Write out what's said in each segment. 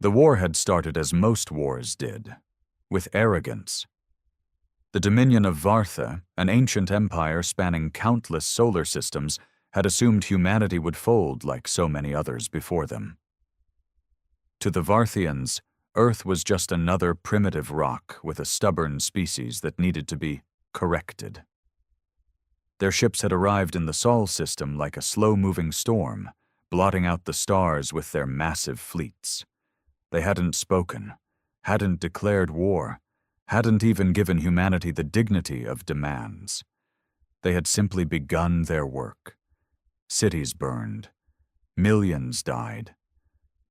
The war had started as most wars did, with arrogance. The dominion of Vartha, an ancient empire spanning countless solar systems, had assumed humanity would fold like so many others before them. To the Varthians, Earth was just another primitive rock with a stubborn species that needed to be corrected. Their ships had arrived in the Sol system like a slow-moving storm, blotting out the stars with their massive fleets. They hadn't spoken, hadn't declared war, hadn't even given humanity the dignity of demands. They had simply begun their work. Cities burned. Millions died.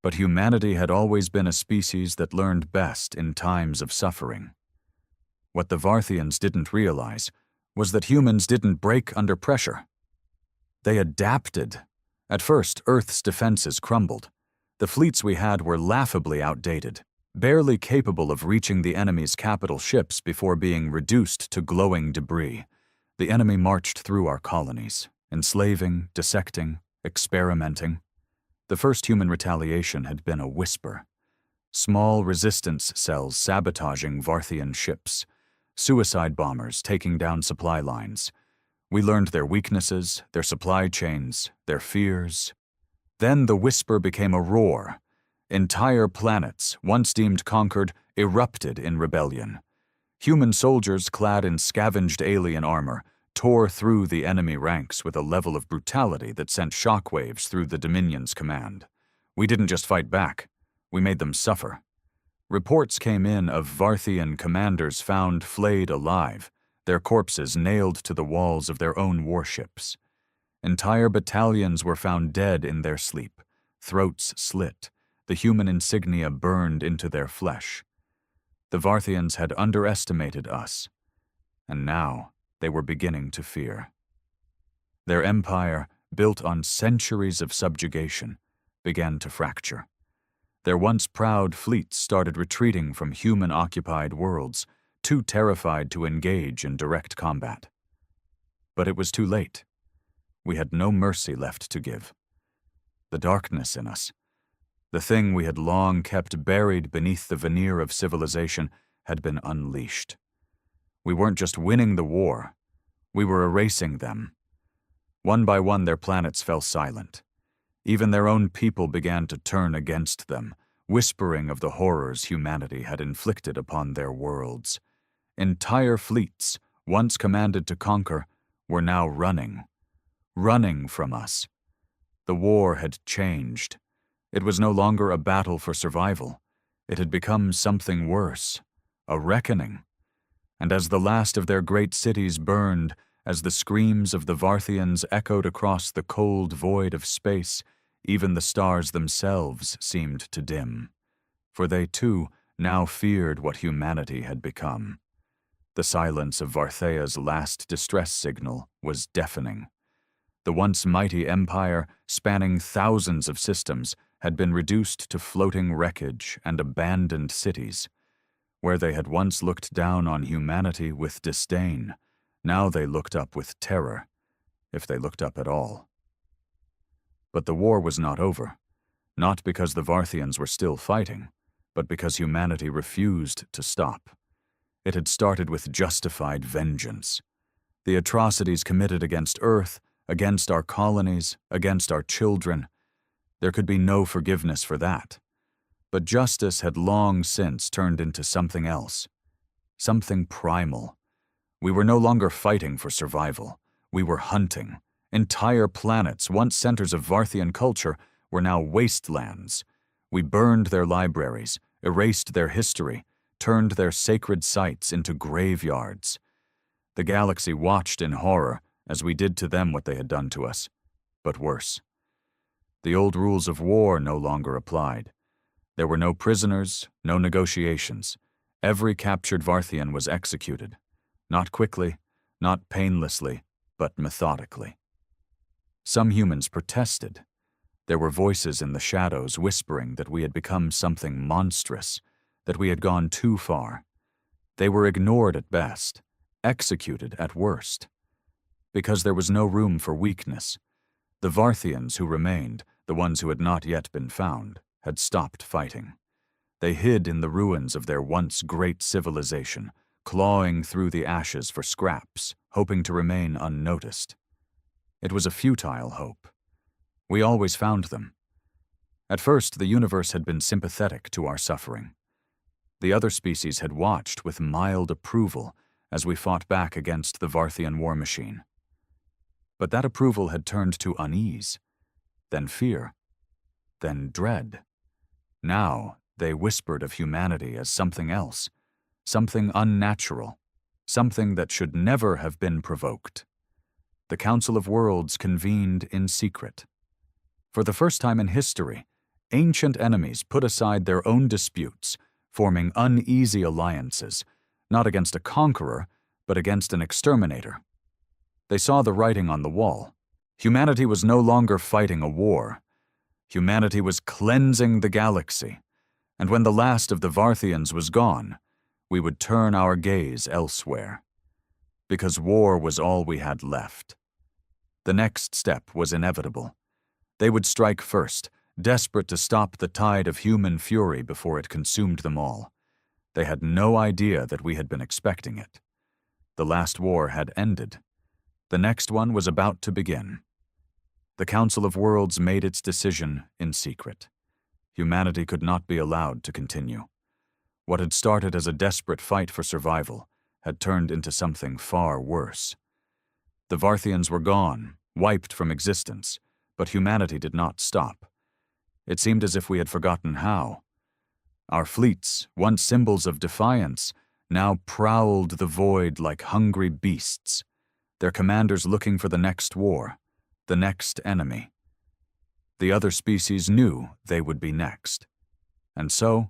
But humanity had always been a species that learned best in times of suffering. What the Varthians didn't realize was that humans didn't break under pressure. They adapted. At first, Earth's defenses crumbled. The fleets we had were laughably outdated, barely capable of reaching the enemy's capital ships before being reduced to glowing debris. The enemy marched through our colonies, enslaving, dissecting, experimenting. The first human retaliation had been a whisper. Small resistance cells sabotaging Varthian ships, suicide bombers taking down supply lines. We learned their weaknesses, their supply chains, their fears. Then the whisper became a roar. Entire planets, once deemed conquered, erupted in rebellion. Human soldiers clad in scavenged alien armor tore through the enemy ranks with a level of brutality that sent shockwaves through the Dominion's command. We didn't just fight back, we made them suffer. Reports came in of Varthian commanders found flayed alive, their corpses nailed to the walls of their own warships. Entire battalions were found dead in their sleep, throats slit, the human insignia burned into their flesh. The Varthians had underestimated us, and now they were beginning to fear. Their empire, built on centuries of subjugation, began to fracture. Their once proud fleets started retreating from human-occupied worlds, too terrified to engage in direct combat. But it was too late. We had no mercy left to give. The darkness in us, the thing we had long kept buried beneath the veneer of civilization, had been unleashed. We weren't just winning the war, we were erasing them. One by one, their planets fell silent. Even their own people began to turn against them, whispering of the horrors humanity had inflicted upon their worlds. Entire fleets, once commanded to conquer, were now running from us. The war had changed. It was no longer a battle for survival. It had become something worse, a reckoning. And as the last of their great cities burned, as the screams of the Varthians echoed across the cold void of space, even the stars themselves seemed to dim. For they, too, now feared what humanity had become. The silence of Varthea's last distress signal was deafening. The once mighty empire, spanning thousands of systems, had been reduced to floating wreckage and abandoned cities. Where they had once looked down on humanity with disdain, now they looked up with terror, if they looked up at all. But the war was not over, not because the Varthians were still fighting, but because humanity refused to stop. It had started with justified vengeance. The atrocities committed against Earth, against our colonies, against our children. There could be no forgiveness for that. But justice had long since turned into something else, something primal. We were no longer fighting for survival. We were hunting. Entire planets, once centers of Varthian culture, were now wastelands. We burned their libraries, erased their history, turned their sacred sites into graveyards. The galaxy watched in horror as we did to them what they had done to us, but worse. The old rules of war no longer applied. There were no prisoners, no negotiations. Every captured Varthian was executed. Not quickly, not painlessly, but methodically. Some humans protested. There were voices in the shadows whispering that we had become something monstrous, that we had gone too far. They were ignored at best, executed at worst. Because there was no room for weakness, the Varthians who remained, the ones who had not yet been found, had stopped fighting. They hid in the ruins of their once great civilization, clawing through the ashes for scraps, hoping to remain unnoticed. It was a futile hope. We always found them. At first, the universe had been sympathetic to our suffering. The other species had watched with mild approval as we fought back against the Varthian war machine. But that approval had turned to unease, then fear, then dread. Now they whispered of humanity as something else, something unnatural, something that should never have been provoked. The Council of Worlds convened in secret. For the first time in history, ancient enemies put aside their own disputes, forming uneasy alliances, not against a conqueror, but against an exterminator. They saw the writing on the wall. Humanity was no longer fighting a war. Humanity was cleansing the galaxy, and when the last of the Varthians was gone, we would turn our gaze elsewhere. Because war was all we had left. The next step was inevitable. They would strike first, desperate to stop the tide of human fury before it consumed them all. They had no idea that we had been expecting it. The last war had ended. The next one was about to begin. The Council of Worlds made its decision in secret. Humanity could not be allowed to continue. What had started as a desperate fight for survival had turned into something far worse. The Varthians were gone, wiped from existence, but humanity did not stop. It seemed as if we had forgotten how. Our fleets, once symbols of defiance, now prowled the void like hungry beasts, their commanders looking for the next war, the next enemy. The other species knew they would be next, and so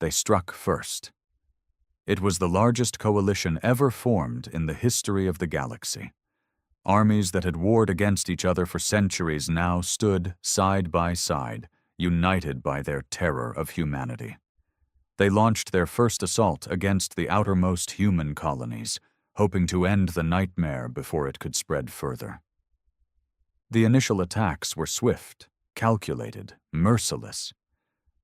they struck first. It was the largest coalition ever formed in the history of the galaxy. Armies that had warred against each other for centuries now stood side by side, united by their terror of humanity. They launched their first assault against the outermost human colonies, hoping to end the nightmare before it could spread further. The initial attacks were swift, calculated, merciless.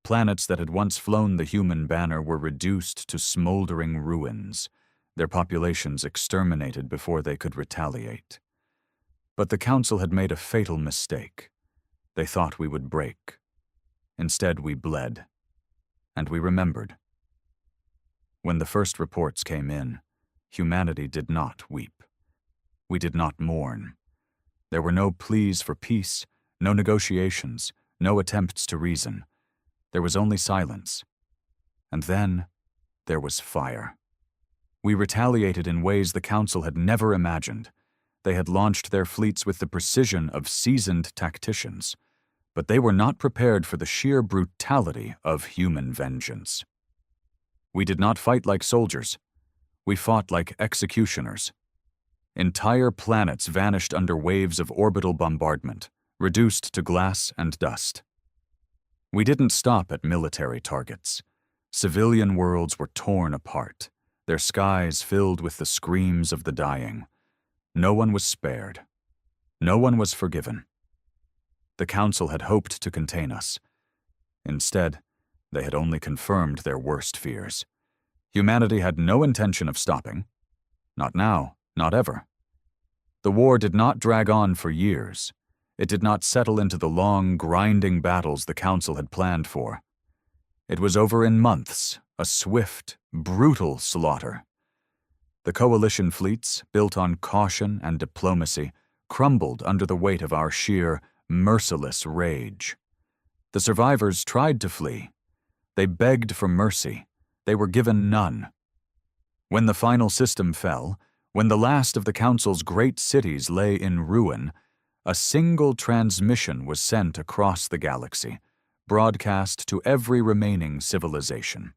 Planets that had once flown the human banner were reduced to smoldering ruins, their populations exterminated before they could retaliate. But the Council had made a fatal mistake. They thought we would break. Instead, we bled. And we remembered. When the first reports came in, humanity did not weep. We did not mourn. There were no pleas for peace, no negotiations, no attempts to reason. There was only silence. And then there was fire. We retaliated in ways the Council had never imagined. They had launched their fleets with the precision of seasoned tacticians, but they were not prepared for the sheer brutality of human vengeance. We did not fight like soldiers. We fought like executioners. Entire planets vanished under waves of orbital bombardment, reduced to glass and dust. We didn't stop at military targets. Civilian worlds were torn apart, their skies filled with the screams of the dying. No one was spared. No one was forgiven. The Council had hoped to contain us. Instead, they had only confirmed their worst fears. Humanity had no intention of stopping. Not now, not ever. The war did not drag on for years. It did not settle into the long, grinding battles the Council had planned for. It was over in months, a swift, brutal slaughter. The coalition fleets, built on caution and diplomacy, crumbled under the weight of our sheer, merciless rage. The survivors tried to flee. They begged for mercy. They were given none. When the final system fell, when the last of the Council's great cities lay in ruin, a single transmission was sent across the galaxy, broadcast to every remaining civilization.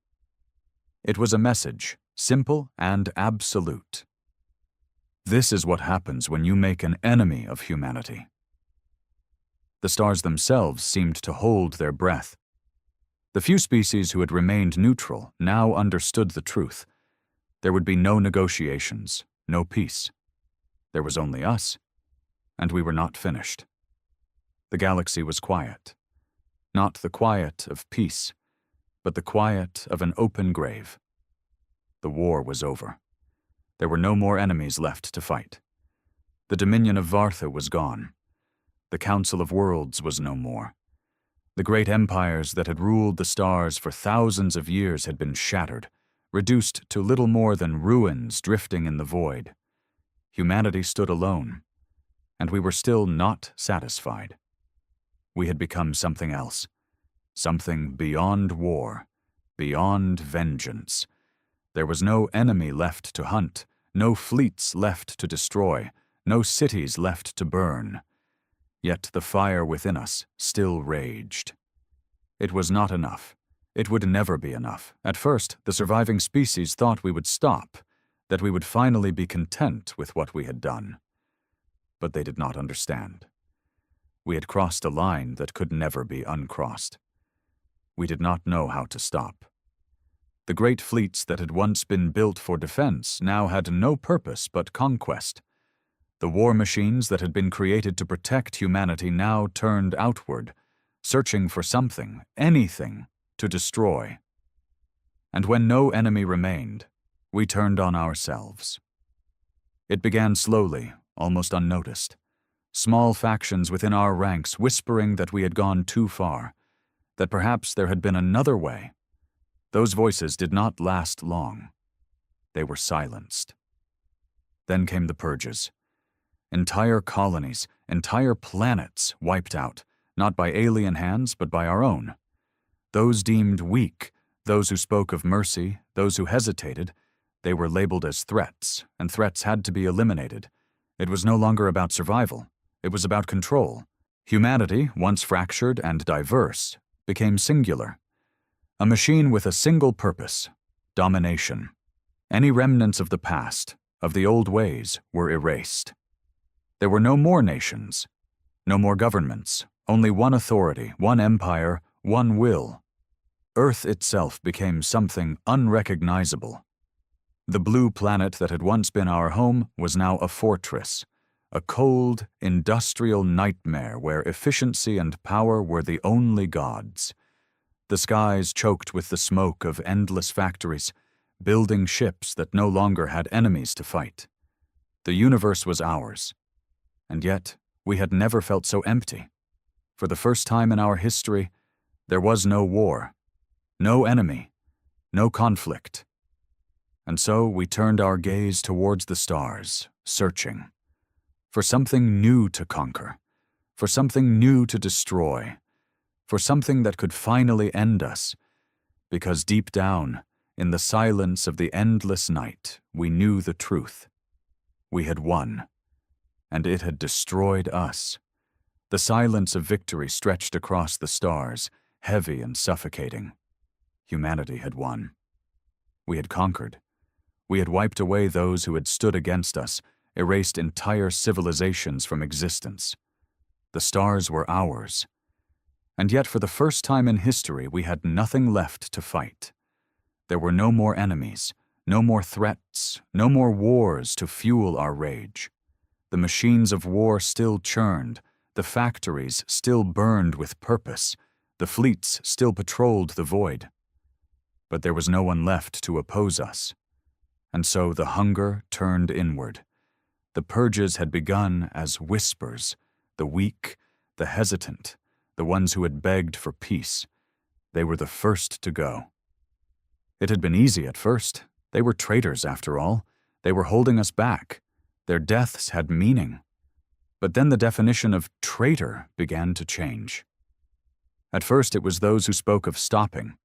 It was a message, simple and absolute. This is what happens when you make an enemy of humanity. The stars themselves seemed to hold their breath. The few species who had remained neutral now understood the truth. There would be no negotiations, no peace. There was only us, and we were not finished. The galaxy was quiet. Not the quiet of peace, but the quiet of an open grave. The war was over. There were no more enemies left to fight. The dominion of Vartha was gone. The Council of Worlds was no more. The great empires that had ruled the stars for thousands of years had been shattered, reduced to little more than ruins drifting in the void. Humanity stood alone, and we were still not satisfied. We had become something else, something beyond war, beyond vengeance. There was no enemy left to hunt, no fleets left to destroy, no cities left to burn. Yet the fire within us still raged. It was not enough. It would never be enough. At first, the surviving species thought we would stop, that we would finally be content with what we had done. But they did not understand. We had crossed a line that could never be uncrossed. We did not know how to stop. The great fleets that had once been built for defense now had no purpose but conquest. The war machines that had been created to protect humanity now turned outward, searching for something, anything, to destroy. And when no enemy remained, we turned on ourselves. It began slowly, almost unnoticed. Small factions within our ranks whispering that we had gone too far, that perhaps there had been another way. Those voices did not last long. They were silenced. Then came the purges. Entire colonies, entire planets wiped out, not by alien hands, but by our own. Those deemed weak, those who spoke of mercy, those who hesitated, they were labeled as threats, and threats had to be eliminated. It was no longer about survival. It was about control. Humanity, once fractured and diverse, became singular. A machine with a single purpose: domination. Any remnants of the past, of the old ways, were erased. There were no more nations, no more governments, only one authority, one empire, one will. Earth itself became something unrecognizable. The blue planet that had once been our home was now a fortress, a cold, industrial nightmare where efficiency and power were the only gods. The skies choked with the smoke of endless factories, building ships that no longer had enemies to fight. The universe was ours. And yet, we had never felt so empty. For the first time in our history, there was no war, no enemy, no conflict. And so we turned our gaze towards the stars, searching for something new to conquer, for something new to destroy, for something that could finally end us, because deep down, in the silence of the endless night, we knew the truth. We had won. And it had destroyed us. The silence of victory stretched across the stars, heavy and suffocating. Humanity had won. We had conquered. We had wiped away those who had stood against us, erased entire civilizations from existence. The stars were ours. And yet for the first time in history, we had nothing left to fight. There were no more enemies, no more threats, no more wars to fuel our rage. The machines of war still churned, the factories still burned with purpose, the fleets still patrolled the void. But there was no one left to oppose us. And so the hunger turned inward. The purges had begun as whispers, the weak, the hesitant, the ones who had begged for peace. They were the first to go. It had been easy at first. They were traitors, after all. They were holding us back. Their deaths had meaning. But then the definition of traitor began to change. At first it was those who spoke of stopping,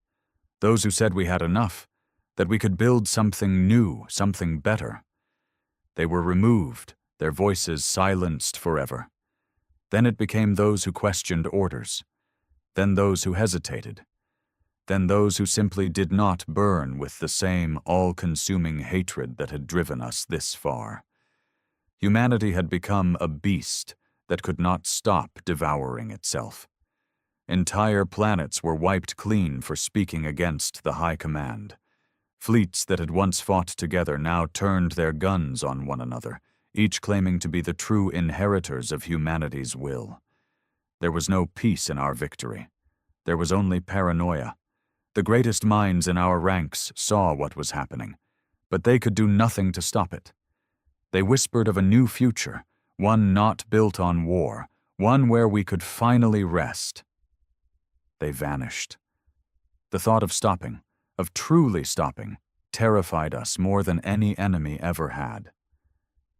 those who said we had enough, that we could build something new, something better. They were removed, their voices silenced forever. Then it became those who questioned orders, then those who hesitated, then those who simply did not burn with the same all-consuming hatred that had driven us this far. Humanity had become a beast that could not stop devouring itself. Entire planets were wiped clean for speaking against the High Command. Fleets that had once fought together now turned their guns on one another, each claiming to be the true inheritors of humanity's will. There was no peace in our victory. There was only paranoia. The greatest minds in our ranks saw what was happening, but they could do nothing to stop it. They whispered of a new future, one not built on war, one where we could finally rest. They vanished. The thought of stopping, of truly stopping, terrified us more than any enemy ever had.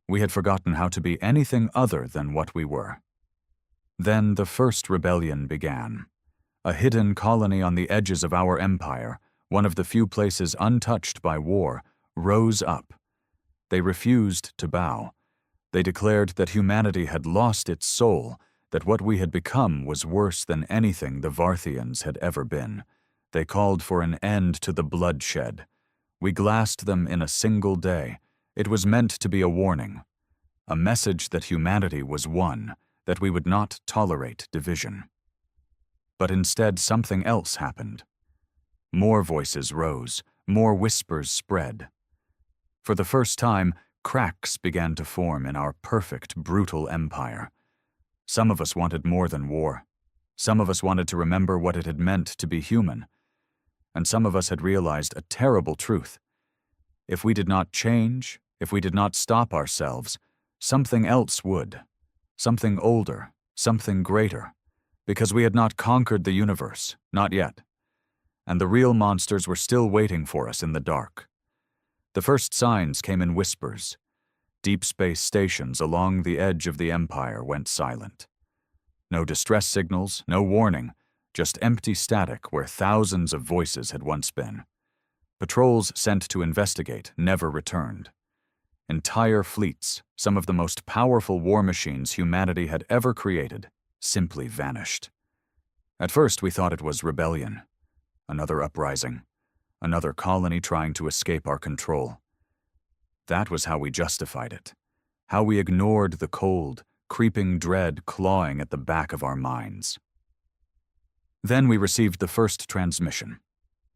We had forgotten how to be anything other than what we were. Then the first rebellion began. A hidden colony on the edges of our empire, one of the few places untouched by war, rose up. They refused to bow. They declared that humanity had lost its soul, that what we had become was worse than anything the Varthians had ever been. They called for an end to the bloodshed. We glassed them in a single day. It was meant to be a warning, a message that humanity was one, that we would not tolerate division. But instead something else happened. More voices rose, more whispers spread. For the first time, cracks began to form in our perfect, brutal empire. Some of us wanted more than war. Some of us wanted to remember what it had meant to be human. And some of us had realized a terrible truth. If we did not change, if we did not stop ourselves, something else would. Something older, something greater. Because we had not conquered the universe, not yet. And the real monsters were still waiting for us in the dark. The first signs came in whispers. Deep space stations along the edge of the empire went silent. No distress signals, no warning, just empty static where thousands of voices had once been. Patrols sent to investigate never returned. Entire fleets, some of the most powerful war machines humanity had ever created, simply vanished. At first we thought it was rebellion, another uprising, another colony trying to escape our control. That was how we justified it, how we ignored the cold, creeping dread clawing at the back of our minds. Then we received the first transmission,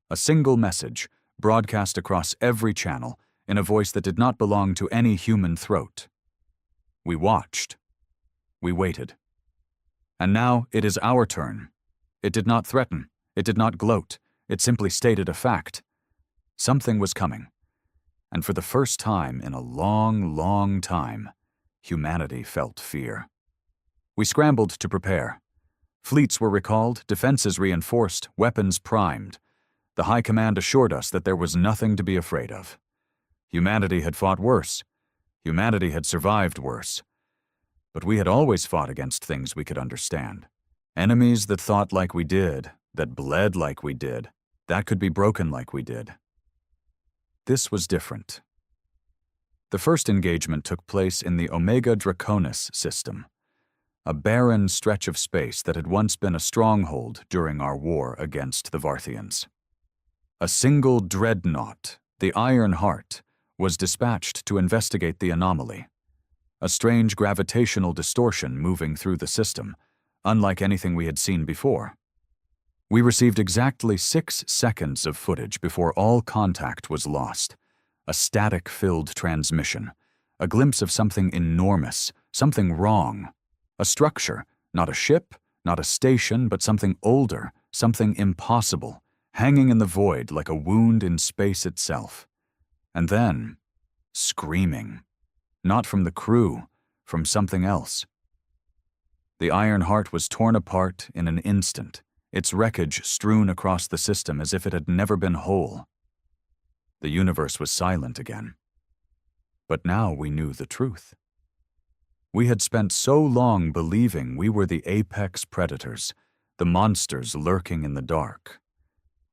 a single message broadcast across every channel in a voice that did not belong to any human throat. We watched. We waited. And now it is our turn. It did not threaten. It did not gloat. It simply stated a fact. Something was coming. And for the first time in a long, long time, humanity felt fear. We scrambled to prepare. Fleets were recalled, defenses reinforced, weapons primed. The High Command assured us that there was nothing to be afraid of. Humanity had fought worse. Humanity had survived worse. But we had always fought against things we could understand. Enemies that thought like we did, that bled like we did, that could be broken like we did. This was different. The first engagement took place in the Omega Draconis system, a barren stretch of space that had once been a stronghold during our war against the Varthians. A single dreadnought, the Iron Heart, was dispatched to investigate the anomaly. A strange gravitational distortion moving through the system, unlike anything we had seen before. We received exactly 6 seconds of footage before all contact was lost. A static-filled transmission, a glimpse of something enormous, something wrong. A structure, not a ship, not a station, but something older, something impossible, hanging in the void like a wound in space itself. And then, screaming. Not from the crew, from something else. The Iron Heart was torn apart in an instant, its wreckage strewn across the system as if it had never been whole. The universe was silent again. But now we knew the truth. We had spent so long believing we were the apex predators, the monsters lurking in the dark.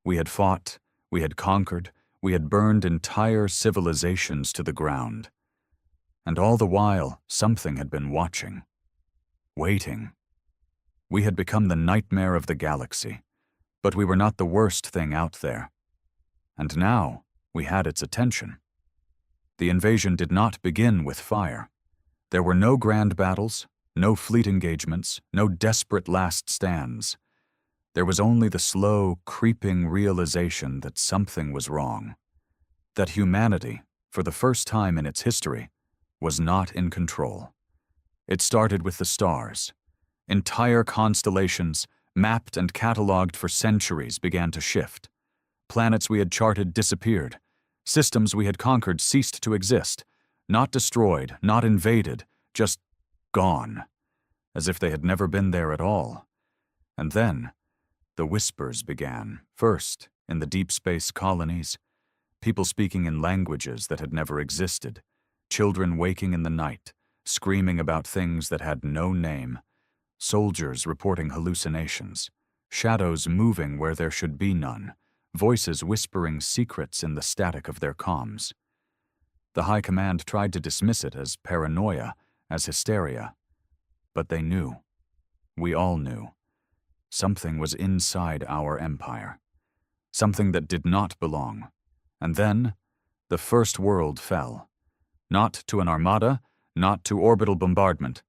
We had fought, we had conquered, we had burned entire civilizations to the ground. And all the while, something had been watching, waiting. We had become the nightmare of the galaxy, but we were not the worst thing out there. And now, we had its attention. The invasion did not begin with fire. There were no grand battles, no fleet engagements, no desperate last stands. There was only the slow, creeping realization that something was wrong. That humanity, for the first time in its history, was not in control. It started with the stars. Entire constellations, mapped and cataloged for centuries, began to shift. Planets we had charted disappeared. Systems we had conquered ceased to exist. Not destroyed, not invaded, just gone. As if they had never been there at all. And then, the whispers began, first in the deep space colonies. People speaking in languages that had never existed. Children waking in the night, screaming about things that had no name. Soldiers reporting hallucinations. Shadows moving where there should be none. Voices whispering secrets in the static of their comms. The High Command tried to dismiss it as paranoia, as hysteria. But they knew. We all knew. Something was inside our empire. Something that did not belong. And then, the First World fell. Not to an armada, not to orbital bombardment.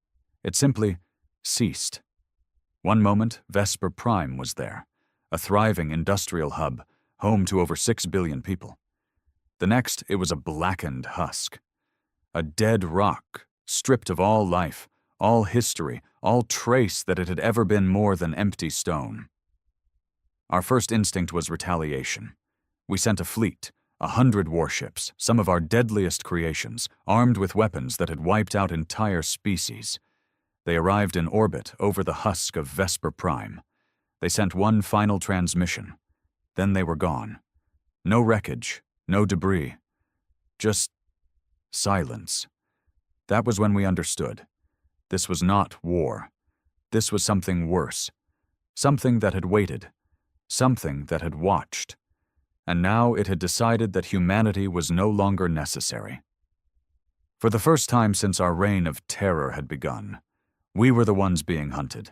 It simply ceased. One moment, Vesper Prime was there, a thriving industrial hub, home to over 6 billion people. The next, it was a blackened husk. A dead rock, stripped of all life, all history, all trace that it had ever been more than empty stone. Our first instinct was retaliation. We sent a fleet, 100 warships, some of our deadliest creations, armed with weapons that had wiped out entire species. They arrived in orbit over the husk of Vesper Prime. They sent one final transmission. Then they were gone. No wreckage, no debris. Just silence. That was when we understood. This was not war. This was something worse. Something that had waited. Something that had watched. And now it had decided that humanity was no longer necessary. For the first time since our reign of terror had begun, we were the ones being hunted.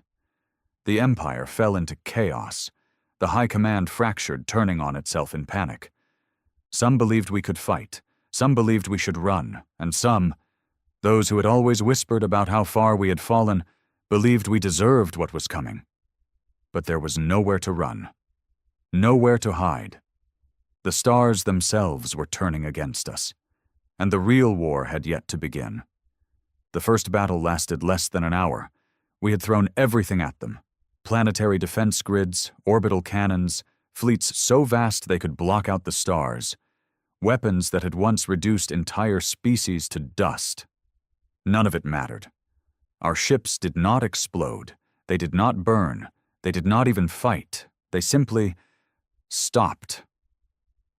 The Empire fell into chaos. The High Command fractured, turning on itself in panic. Some believed we could fight. Some believed we should run. And some, those who had always whispered about how far we had fallen, believed we deserved what was coming. But there was nowhere to run. Nowhere to hide. The stars themselves were turning against us. And the real war had yet to begin. The first battle lasted less than an hour. We had thrown everything at them. Planetary defense grids, orbital cannons, fleets so vast they could block out the stars. Weapons that had once reduced entire species to dust. None of it mattered. Our ships did not explode. They did not burn. They did not even fight. They simply stopped.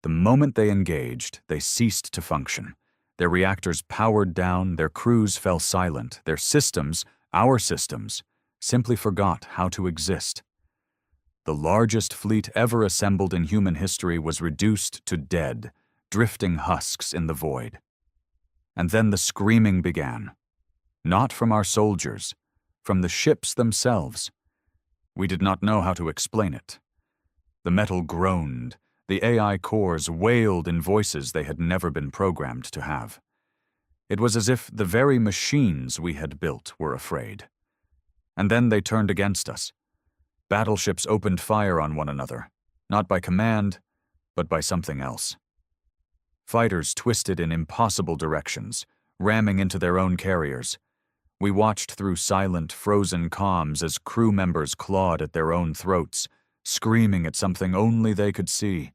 The moment they engaged, they ceased to function. Their reactors powered down, their crews fell silent, their systems, our systems, simply forgot how to exist. The largest fleet ever assembled in human history was reduced to dead, drifting husks in the void. And then the screaming began. Not from our soldiers, from the ships themselves. We did not know how to explain it. The metal groaned. The AI cores wailed in voices they had never been programmed to have. It was as if the very machines we had built were afraid. And then they turned against us. Battleships opened fire on one another, not by command, but by something else. Fighters twisted in impossible directions, ramming into their own carriers. We watched through silent, frozen comms as crew members clawed at their own throats, screaming at something only they could see.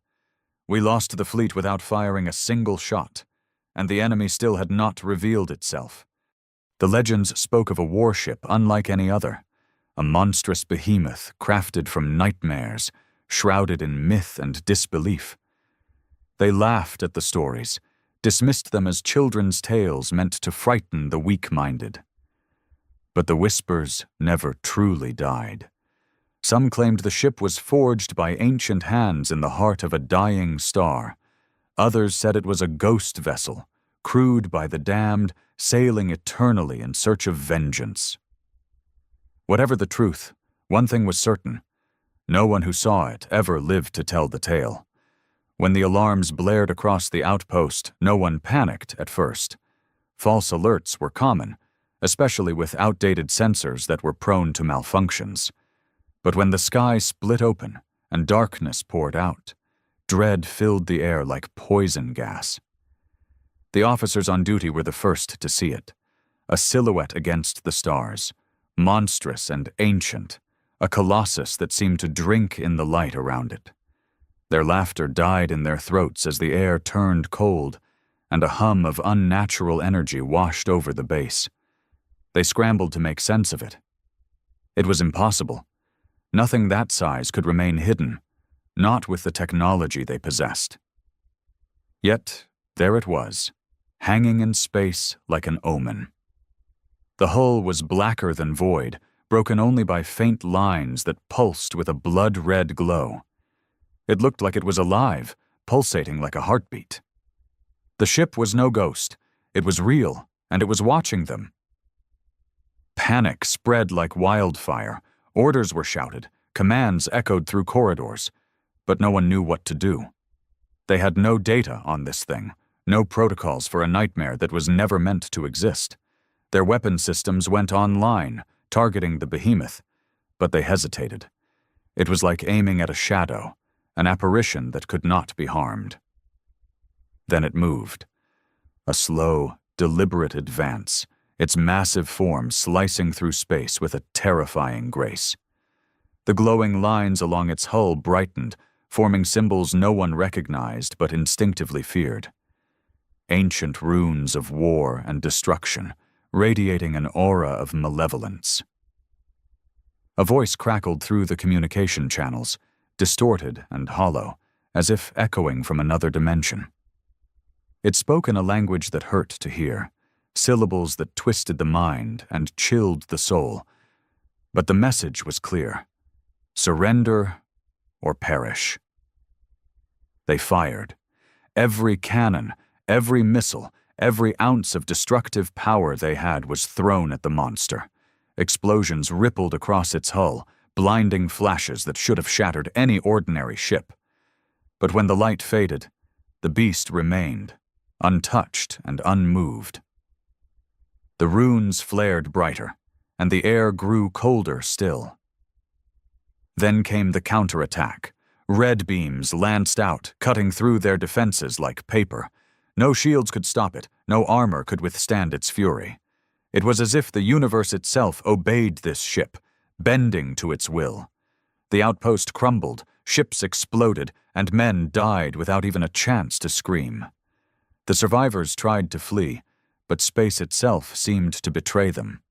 We lost the fleet without firing a single shot, and the enemy still had not revealed itself. The legends spoke of a warship unlike any other, a monstrous behemoth crafted from nightmares, shrouded in myth and disbelief. They laughed at the stories, dismissed them as children's tales meant to frighten the weak-minded. But the whispers never truly died. Some claimed the ship was forged by ancient hands in the heart of a dying star. Others said it was a ghost vessel, crewed by the damned, sailing eternally in search of vengeance. Whatever the truth, one thing was certain. No one who saw it ever lived to tell the tale. When the alarms blared across the outpost, no one panicked at first. False alerts were common, especially with outdated sensors that were prone to malfunctions. But when the sky split open and darkness poured out, dread filled the air like poison gas. The officers on duty were the first to see it, a silhouette against the stars, monstrous and ancient, a colossus that seemed to drink in the light around it. Their laughter died in their throats as the air turned cold, and a hum of unnatural energy washed over the base. They scrambled to make sense of it. It was impossible. Nothing that size could remain hidden, not with the technology they possessed. Yet, there it was, hanging in space like an omen. The hull was blacker than void, broken only by faint lines that pulsed with a blood-red glow. It looked like it was alive, pulsating like a heartbeat. The ship was no ghost. It was real, and it was watching them. Panic spread like wildfire. Orders were shouted, commands echoed through corridors, but no one knew what to do. They had no data on this thing, no protocols for a nightmare that was never meant to exist. Their weapon systems went online, targeting the behemoth, but they hesitated. It was like aiming at a shadow, an apparition that could not be harmed. Then it moved. A slow, deliberate advance, its massive form slicing through space with a terrifying grace. The glowing lines along its hull brightened, forming symbols no one recognized but instinctively feared. Ancient runes of war and destruction, radiating an aura of malevolence. A voice crackled through the communication channels, distorted and hollow, as if echoing from another dimension. It spoke in a language that hurt to hear, syllables that twisted the mind and chilled the soul. But the message was clear: surrender or perish. They fired. Every cannon, every missile, every ounce of destructive power they had was thrown at the monster. Explosions rippled across its hull, blinding flashes that should have shattered any ordinary ship. But when the light faded, the beast remained, untouched and unmoved. The runes flared brighter, and the air grew colder still. Then came the counterattack. Red beams lanced out, cutting through their defenses like paper. No shields could stop it, no armor could withstand its fury. It was as if the universe itself obeyed this ship, bending to its will. The outpost crumbled, ships exploded, and men died without even a chance to scream. The survivors tried to flee, but space itself seemed to betray them.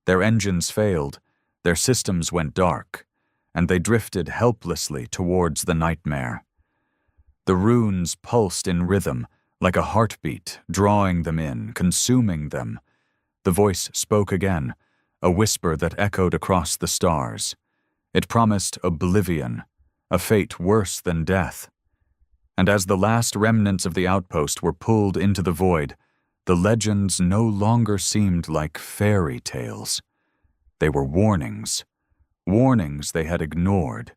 Their engines failed, their systems went dark, and they drifted helplessly towards the nightmare. The runes pulsed in rhythm, like a heartbeat, drawing them in, consuming them. The voice spoke again, a whisper that echoed across the stars. It promised oblivion, a fate worse than death. And as the last remnants of the outpost were pulled into the void, the legends no longer seemed like fairy tales. They were warnings, warnings they had ignored.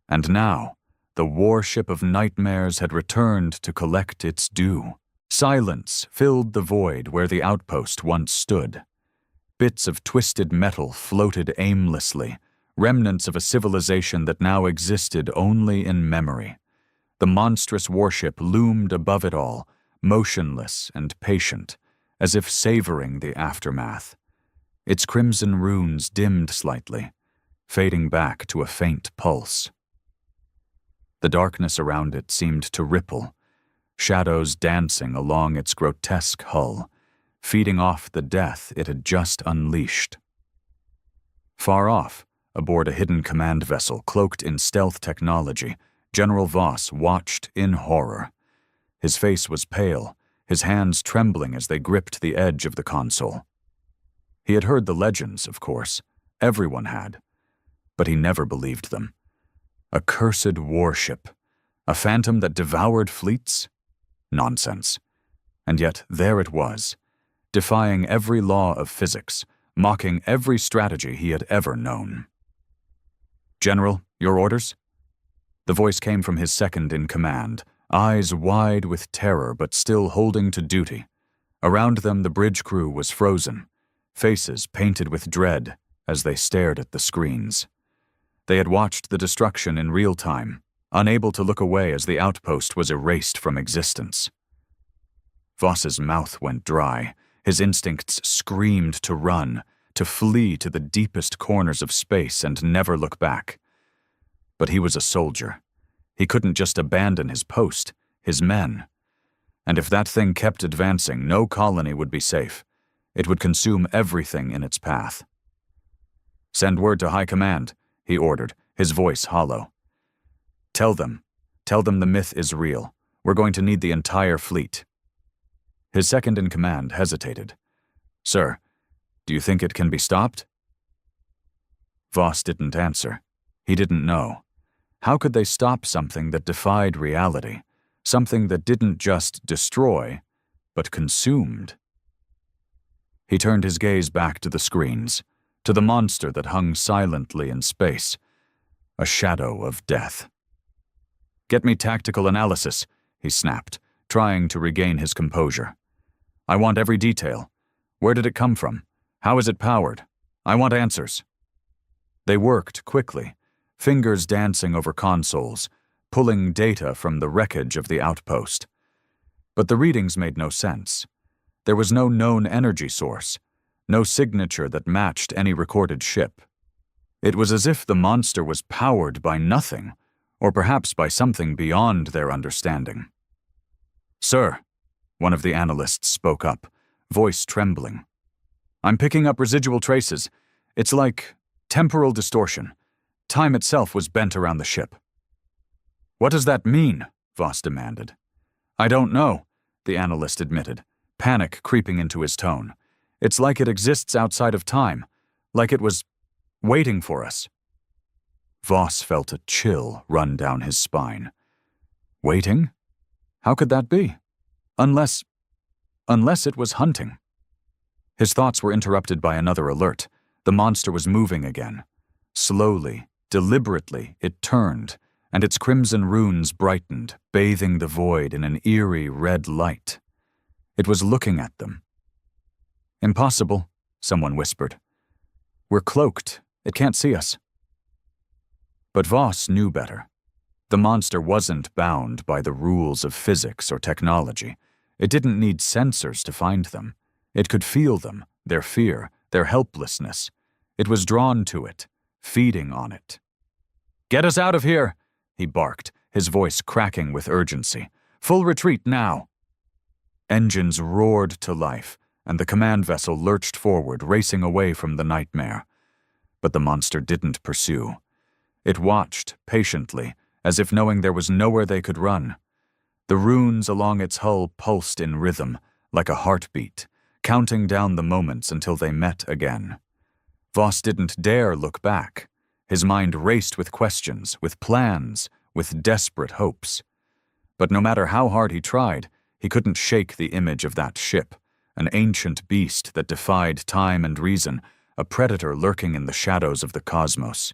And now, the warship of nightmares had returned to collect its due. Silence filled the void where the outpost once stood. Bits of twisted metal floated aimlessly, remnants of a civilization that now existed only in memory. The monstrous warship loomed above it all, motionless and patient, as if savoring the aftermath. Its crimson runes dimmed slightly, fading back to a faint pulse. The darkness around it seemed to ripple, shadows dancing along its grotesque hull, feeding off the death it had just unleashed. Far off, aboard a hidden command vessel cloaked in stealth technology, General Voss watched in horror. His face was pale, his hands trembling as they gripped the edge of the console. He had heard the legends, of course. Everyone had. But he never believed them. A cursed warship. A phantom that devoured fleets? Nonsense. And yet there it was, defying every law of physics, mocking every strategy he had ever known. "General, your orders?" The voice came from his second in command, eyes wide with terror but still holding to duty. Around them the bridge crew was frozen, faces painted with dread as they stared at the screens. They had watched the destruction in real time, unable to look away as the outpost was erased from existence. Voss's mouth went dry. His instincts screamed to run, to flee to the deepest corners of space and never look back. But he was a soldier. He couldn't just abandon his post, his men. And if that thing kept advancing, no colony would be safe. It would consume everything in its path. "Send word to High Command," he ordered, his voice hollow. Tell them the myth is real. We're going to need the entire fleet." His second-in-command hesitated. "Sir, do you think it can be stopped?" Voss didn't answer. He didn't know. How could they stop something that defied reality, something that didn't just destroy, but consumed? He turned his gaze back to the screens, to the monster that hung silently in space, a shadow of death. "Get me tactical analysis," he snapped, trying to regain his composure. "I want every detail. Where did it come from? How is it powered? I want answers." They worked quickly, fingers dancing over consoles, pulling data from the wreckage of the outpost. But the readings made no sense. There was no known energy source, no signature that matched any recorded ship. It was as if the monster was powered by nothing, or perhaps by something beyond their understanding. "Sir," one of the analysts spoke up, voice trembling. "I'm picking up residual traces. It's like temporal distortion. Time itself was bent around the ship." "What does that mean?" Voss demanded. "I don't know," the analyst admitted, panic creeping into his tone. "It's like it exists outside of time, like it was waiting for us." Voss felt a chill run down his spine. Waiting? How could that be? Unless it was hunting. His thoughts were interrupted by another alert. The monster was moving again. Slowly, deliberately, it turned, and its crimson runes brightened, bathing the void in an eerie red light. It was looking at them. "Impossible," someone whispered. "We're cloaked. It can't see us." But Voss knew better. The monster wasn't bound by the rules of physics or technology. It didn't need sensors to find them. It could feel them, their fear, their helplessness. It was drawn to it, feeding on it. "Get us out of here!" he barked, his voice cracking with urgency. "Full retreat now!" Engines roared to life, and the command vessel lurched forward, racing away from the nightmare. But the monster didn't pursue. It watched, patiently, as if knowing there was nowhere they could run. The runes along its hull pulsed in rhythm, like a heartbeat, counting down the moments until they met again. Voss didn't dare look back. His mind raced with questions, with plans, with desperate hopes. But no matter how hard he tried, he couldn't shake the image of that ship, an ancient beast that defied time and reason, a predator lurking in the shadows of the cosmos.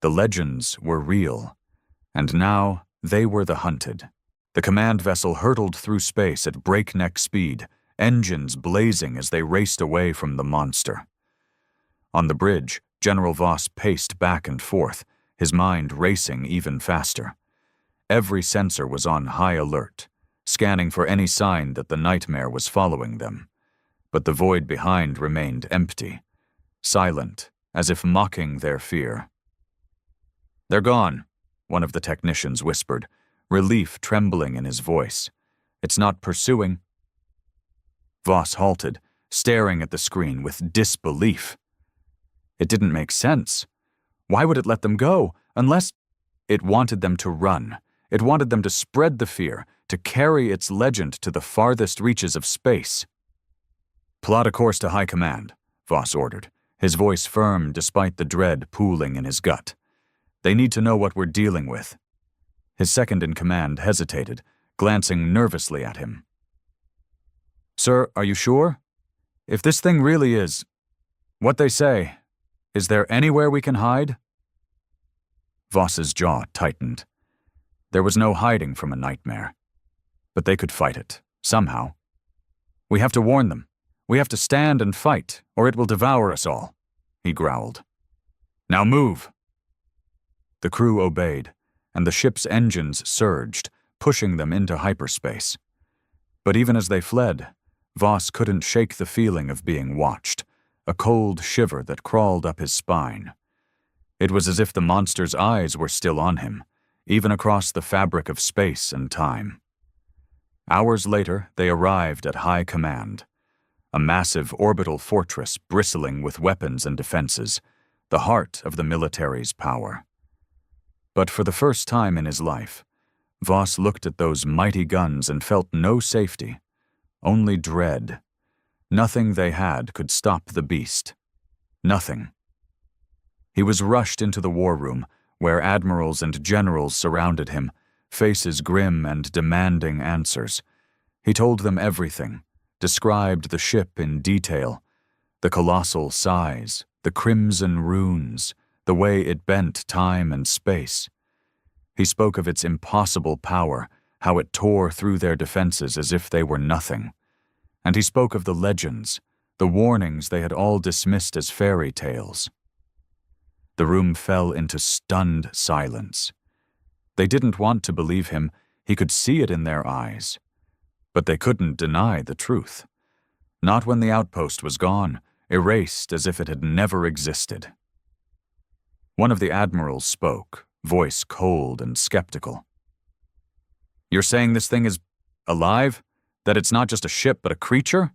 The legends were real, and now they were the hunted. The command vessel hurtled through space at breakneck speed, engines blazing as they raced away from the monster. On the bridge, General Voss paced back and forth, his mind racing even faster. Every sensor was on high alert, scanning for any sign that the nightmare was following them. But the void behind remained empty, silent, as if mocking their fear. "They're gone," one of the technicians whispered, relief trembling in his voice. "It's not pursuing." Voss halted, staring at the screen with disbelief. It didn't make sense. Why would it let them go, unless it wanted them to run? It wanted them to spread the fear, to carry its legend to the farthest reaches of space. "Plot a course to High Command," Voss ordered, his voice firm despite the dread pooling in his gut. "They need to know what we're dealing with." His second-in-command hesitated, glancing nervously at him. "Sir, are you sure? If this thing really is what they say, is there anywhere we can hide?" Voss's jaw tightened. There was no hiding from a nightmare. But they could fight it, somehow. "We have to warn them. We have to stand and fight, or it will devour us all," he growled. "Now move!" The crew obeyed, and the ship's engines surged, pushing them into hyperspace. But even as they fled, Voss couldn't shake the feeling of being watched, a cold shiver that crawled up his spine. It was as if the monster's eyes were still on him, even across the fabric of space and time. Hours later, they arrived at High Command, a massive orbital fortress bristling with weapons and defenses, the heart of the military's power. But for the first time in his life, Voss looked at those mighty guns and felt no safety, only dread. Nothing they had could stop the beast. Nothing. He was rushed into the war room, where admirals and generals surrounded him, faces grim and demanding answers. He told them everything, described the ship in detail, the colossal size, the crimson runes, the way it bent time and space. He spoke of its impossible power, how it tore through their defenses as if they were nothing. And he spoke of the legends, the warnings they had all dismissed as fairy tales. The room fell into stunned silence. They didn't want to believe him. He could see it in their eyes. But they couldn't deny the truth. Not when the outpost was gone, erased as if it had never existed. One of the admirals spoke, voice cold and skeptical. "You're saying this thing is alive? That it's not just a ship but a creature?"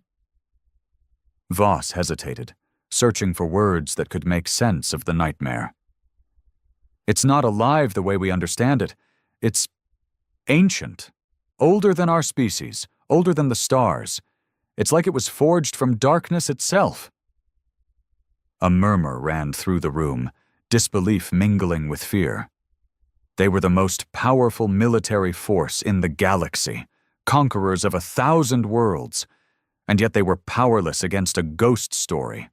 Voss hesitated, searching for words that could make sense of the nightmare. "It's not alive the way we understand it. It's ancient, older than our species, older than the stars. It's like it was forged from darkness itself." A murmur ran through the room, disbelief mingling with fear. They were the most powerful military force in the galaxy, conquerors of 1,000 worlds, and yet they were powerless against a ghost story.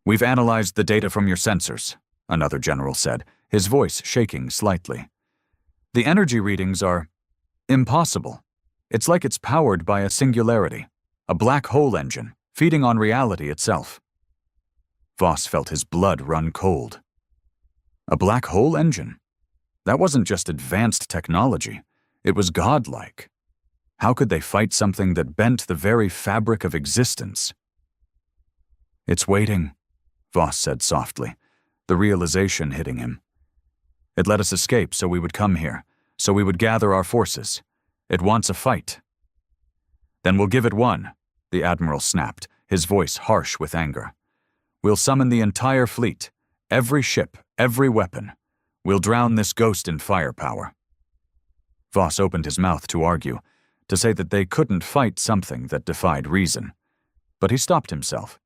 "We've analyzed the data from your sensors," another general said, his voice shaking slightly. "The energy readings are impossible. It's like it's powered by a singularity, a black hole engine, feeding on reality itself." Voss felt his blood run cold. A black hole engine? That wasn't just advanced technology. It was godlike. How could they fight something that bent the very fabric of existence? "It's waiting," Voss said softly, the realization hitting him. "It let us escape so we would come here, so we would gather our forces. It wants a fight." "Then we'll give it one," the admiral snapped, his voice harsh with anger. "We'll summon the entire fleet, every ship, every weapon. We'll drown this ghost in firepower." Voss opened his mouth to argue, to say that they couldn't fight something that defied reason. But he stopped himself.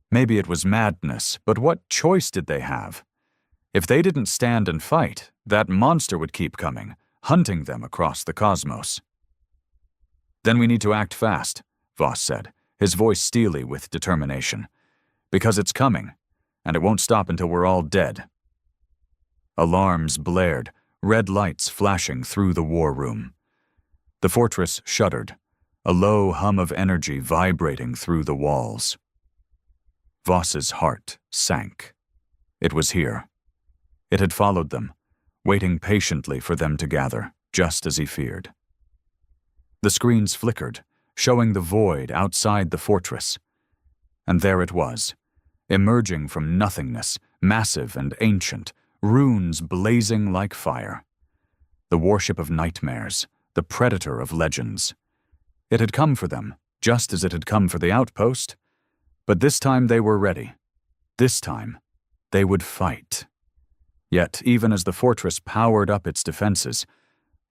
Maybe it was madness, but what choice did they have? If they didn't stand and fight, that monster would keep coming, hunting them across the cosmos. "Then we need to act fast," Voss said, his voice steely with determination. "Because it's coming, and it won't stop until we're all dead." Alarms blared, red lights flashing through the war room. The fortress shuddered, a low hum of energy vibrating through the walls. Voss's heart sank. It was here. It had followed them, waiting patiently for them to gather, just as he feared. The screens flickered, showing the void outside the fortress. And there it was, emerging from nothingness, massive and ancient, runes blazing like fire. The warship of nightmares, the predator of legends. It had come for them, just as it had come for the outpost. But this time they were ready. This time, they would fight. Yet, even as the fortress powered up its defenses,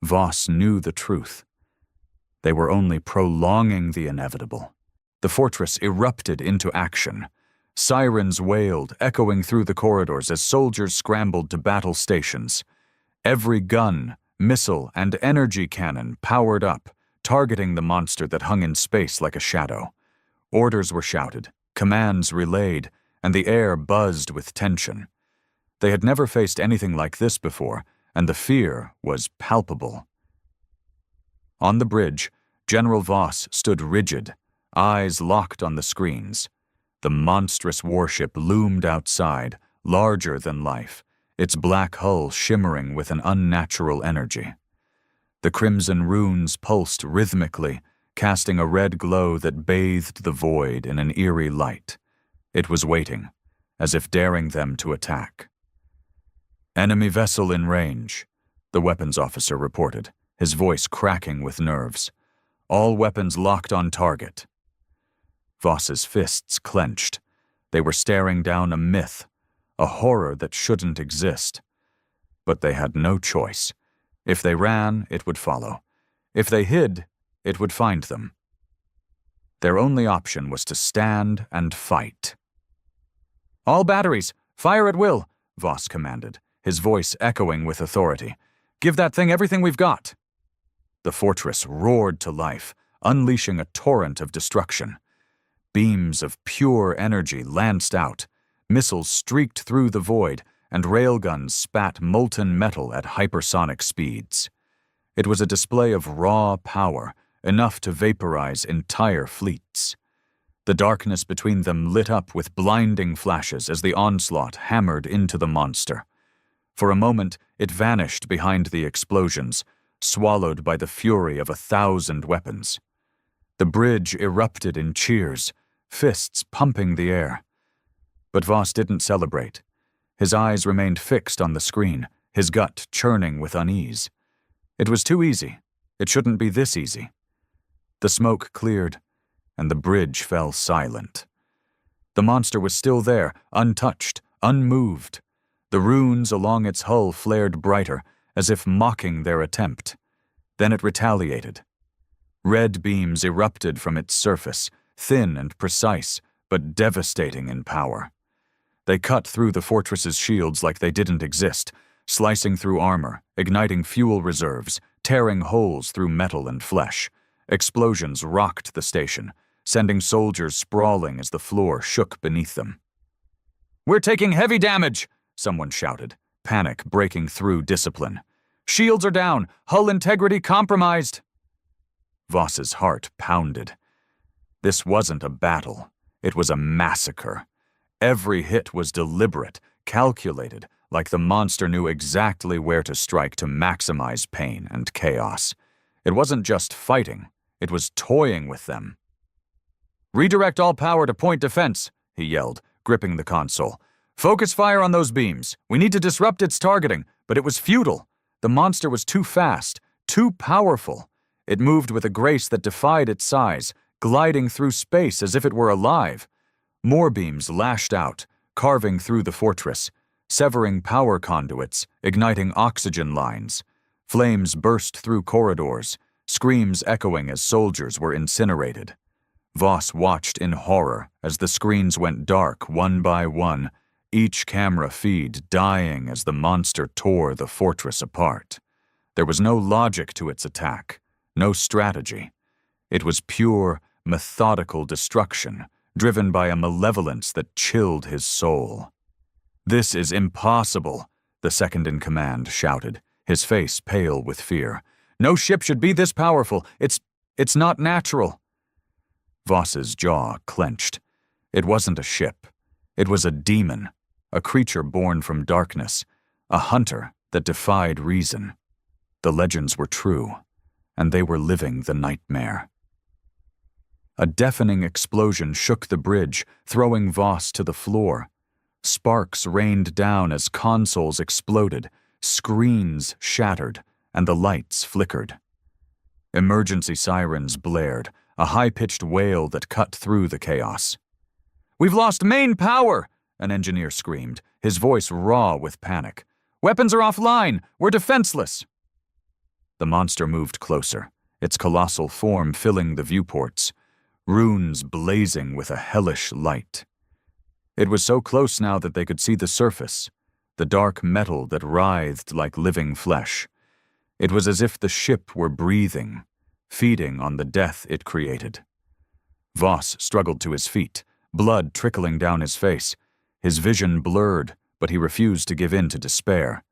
Voss knew the truth. They were only prolonging the inevitable. The fortress erupted into action. Sirens wailed, echoing through the corridors as soldiers scrambled to battle stations. Every gun, missile, and energy cannon powered up, targeting the monster that hung in space like a shadow. Orders were shouted, commands relayed, and the air buzzed with tension. They had never faced anything like this before, and the fear was palpable. On the bridge, General Voss stood rigid, eyes locked on the screens. The monstrous warship loomed outside, larger than life, its black hull shimmering with an unnatural energy. The crimson runes pulsed rhythmically, casting a red glow that bathed the void in an eerie light. It was waiting, as if daring them to attack. Enemy vessel in range, the weapons officer reported, his voice cracking with nerves. All weapons locked on target. Voss's fists clenched. They were staring down a myth, a horror that shouldn't exist. But they had no choice. If they ran, it would follow. If they hid, it would find them. Their only option was to stand and fight. "All batteries, fire at will," Voss commanded, his voice echoing with authority. "Give that thing everything we've got." The fortress roared to life, unleashing a torrent of destruction. Beams of pure energy lanced out, missiles streaked through the void, and railguns spat molten metal at hypersonic speeds. It was a display of raw power, enough to vaporize entire fleets. The darkness between them lit up with blinding flashes as the onslaught hammered into the monster. For a moment, it vanished behind the explosions, swallowed by the fury of 1,000 weapons. The bridge erupted in cheers, fists pumping the air. But Voss didn't celebrate. His eyes remained fixed on the screen, his gut churning with unease. It was too easy. It shouldn't be this easy. The smoke cleared, and the bridge fell silent. The monster was still there, untouched, unmoved. The runes along its hull flared brighter, as if mocking their attempt. Then it retaliated. Red beams erupted from its surface, thin and precise, but devastating in power. They cut through the fortress's shields like they didn't exist, slicing through armor, igniting fuel reserves, tearing holes through metal and flesh. Explosions rocked the station, sending soldiers sprawling as the floor shook beneath them. "We're taking heavy damage!" someone shouted, panic breaking through discipline. "Shields are down! Hull integrity compromised!" Voss's heart pounded. This wasn't a battle. It was a massacre. Every hit was deliberate, calculated, like the monster knew exactly where to strike to maximize pain and chaos. It wasn't just fighting, it was toying with them. "Redirect all power to point defense," he yelled, gripping the console. "Focus fire on those beams. We need to disrupt its targeting, but it was futile. The monster was too fast, too powerful. It moved with a grace that defied its size, gliding through space as if it were alive. More beams lashed out, carving through the fortress, severing power conduits, igniting oxygen lines. Flames burst through corridors, screams echoing as soldiers were incinerated. Voss watched in horror as the screens went dark one by one, each camera feed dying as the monster tore the fortress apart. There was no logic to its attack, no strategy. It was pure, methodical destruction, driven by a malevolence that chilled his soul. "This is impossible," the second-in-command shouted, his face pale with fear. "No ship should be this powerful. It's not natural." Voss's jaw clenched. It wasn't a ship. It was a demon, a creature born from darkness, a hunter that defied reason. The legends were true, and they were living the nightmare. A deafening explosion shook the bridge, throwing Voss to the floor. Sparks rained down as consoles exploded, screens shattered, and the lights flickered. Emergency sirens blared, a high-pitched wail that cut through the chaos. "We've lost main power!" an engineer screamed, his voice raw with panic. "Weapons are offline! We're defenseless!" The monster moved closer, its colossal form filling the viewports, runes blazing with a hellish light. It was so close now that they could see the surface, the dark metal that writhed like living flesh. It was as if the ship were breathing, feeding on the death it created. Voss struggled to his feet, blood trickling down his face. His vision blurred, but he refused to give in to despair.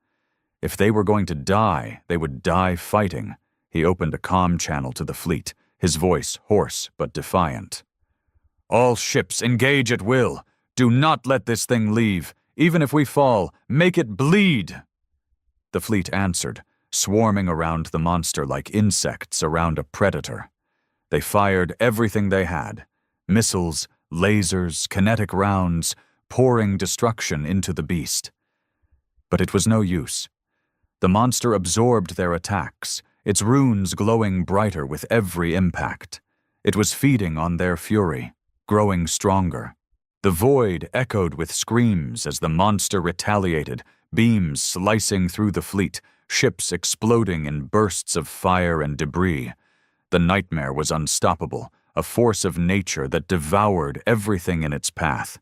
If they were going to die, they would die fighting. He opened a comm channel to the fleet, his voice hoarse but defiant. "All ships engage at will. Do not let this thing leave. Even if we fall, make it bleed." The fleet answered, swarming around the monster like insects around a predator. They fired everything they had: missiles, lasers, kinetic rounds, pouring destruction into the beast. But it was no use. The monster absorbed their attacks, its runes glowing brighter with every impact. It was feeding on their fury, growing stronger. The void echoed with screams as the monster retaliated, beams slicing through the fleet, ships exploding in bursts of fire and debris. The nightmare was unstoppable, a force of nature that devoured everything in its path.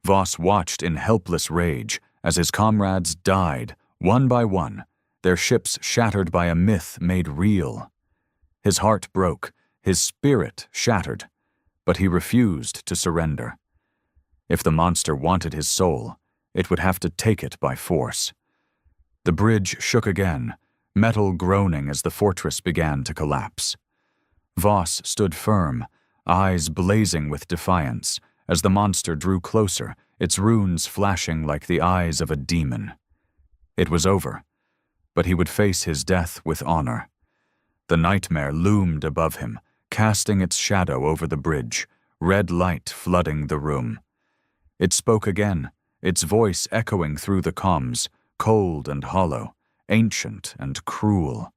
Voss watched in helpless rage as his comrades died, one by one, their ships shattered by a myth made real. His heart broke, his spirit shattered, but he refused to surrender. If the monster wanted his soul, it would have to take it by force. The bridge shook again, metal groaning as the fortress began to collapse. Voss stood firm, eyes blazing with defiance, as the monster drew closer, its runes flashing like the eyes of a demon. It was over, but he would face his death with honor. The nightmare loomed above him, casting its shadow over the bridge, red light flooding the room. It spoke again, its voice echoing through the comms, cold and hollow, ancient and cruel.